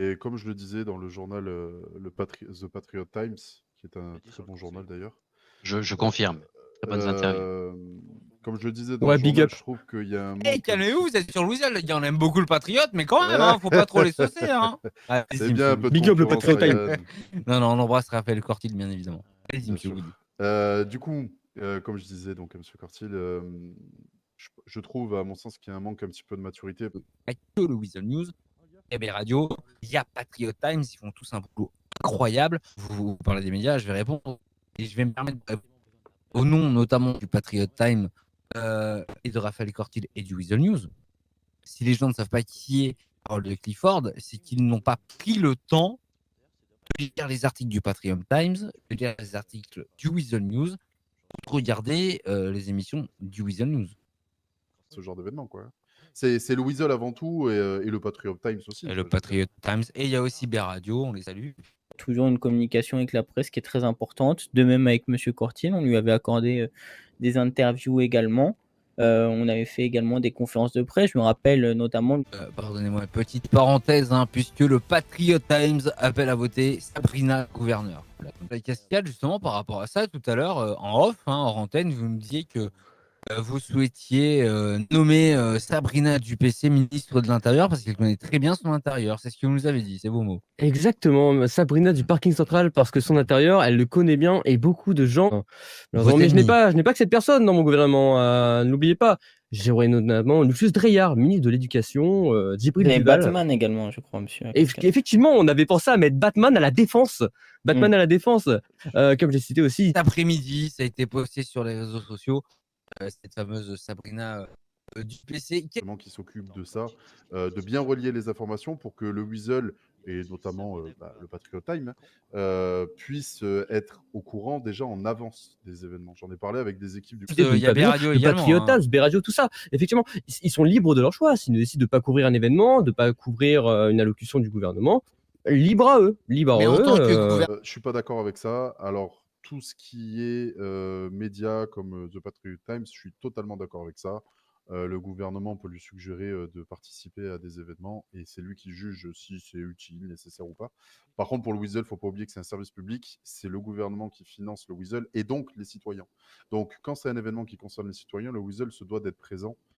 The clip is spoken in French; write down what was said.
Et comme je le disais dans le journal The Patriot Times, qui est un très bon journal d'ailleurs, Je euh, confirme. Très bonnes interviews. euh, comme je le disais dans le Ouais, big journal, up. je trouve qu'il y a un Hey, manque un calmez-vous, petit vous êtes sur Louisville, les gars, on aime beaucoup le Patriote, mais quand même, peu. hein, faut pas trop les saucer, hein. C'est Allez-y, bien monsieur un peu Woody. de Big up le concurrence, Patriot Time. Ryan. Non, non, on embrasse Raphaël Cortil, bien évidemment. Allez-y, Bien monsieur sûr. Woody. Du coup, comme je disais donc à M. Cortil, je trouve, à mon sens, qu'il y a un manque un petit peu de maturité. Pas que le Weasel News, il y a B Radio, il y a Patriot Times, ils font tous un boulot incroyable. Vous parlez des médias, je vais répondre. Et je vais me permettre, au nom notamment du Patriot Time et de Raphaël Cortil et du Weasel News, si les gens ne savent pas qui est Harold de Clifford, c'est qu'ils n'ont pas pris le temps de lire les articles du Patriot Times, de lire les articles du Weasel News, ou de regarder les émissions du Weasel News. Ce genre d'événement, quoi. C'est le Weasel avant tout et le Patriot Times aussi. Et quoi, le je veux dire. Patriot Times, et il y a aussi B Radio, on les salue. Toujours une communication avec la presse qui est très importante. De même avec Monsieur Cortil, on lui avait accordé des interviews également. On avait fait également des conférences de presse. Je me rappelle notamment. Pardonnez-moi, petite parenthèse, hein, puisque le Patriot Times appelle à voter Sabrina gouverneur. La cascade, justement, par rapport à ça, tout à l'heure, en off, hein, hors antenne, vous me disiez que vous souhaitiez nommer Sabrina Dupessé ministre de l'Intérieur parce qu'elle connaît très bien son intérieur. C'est ce que vous nous avez dit, c'est vos mots. Exactement, Sabrina du parking central, parce que son intérieur, elle le connaît bien et beaucoup de gens. Mais je n'ai pas que cette personne dans mon gouvernement. N'oubliez pas, j'aurais notamment Lucius Dreillard, ministre de l'Éducation, Djibril Et Duval. Batman également, je crois, monsieur. Et effectivement, on avait pensé à mettre Batman à la défense. Batman à la défense, comme j'ai cité aussi. Cet après-midi, ça a été posté sur les réseaux sociaux, cette fameuse Sabrina Dupessé. Qui s'occupe de ça, de bien relier les informations pour que le Weasel et notamment le Patriot Time puissent être au courant déjà en avance des événements. J'en ai parlé avec des équipes du Il y a B-Radio également. Patriotas, B-Radio, tout ça. Effectivement, ils sont libres de leur choix. S'ils décident de ne pas couvrir un événement, de ne pas couvrir une allocution du gouvernement, libre à eux. Libre à Mais eux. en tant que gouvernement. Je suis pas d'accord avec ça. Alors, tout ce qui est médias comme The Patriot Times, je suis totalement d'accord avec ça. Le gouvernement peut lui suggérer de participer à des événements et c'est lui qui juge si c'est utile, nécessaire ou pas. Par contre, pour le Weasel, il ne faut pas oublier que c'est un service public, c'est le gouvernement qui finance le Weasel et donc les citoyens. Donc, quand c'est un événement qui concerne les citoyens, le Weasel se doit d'être présent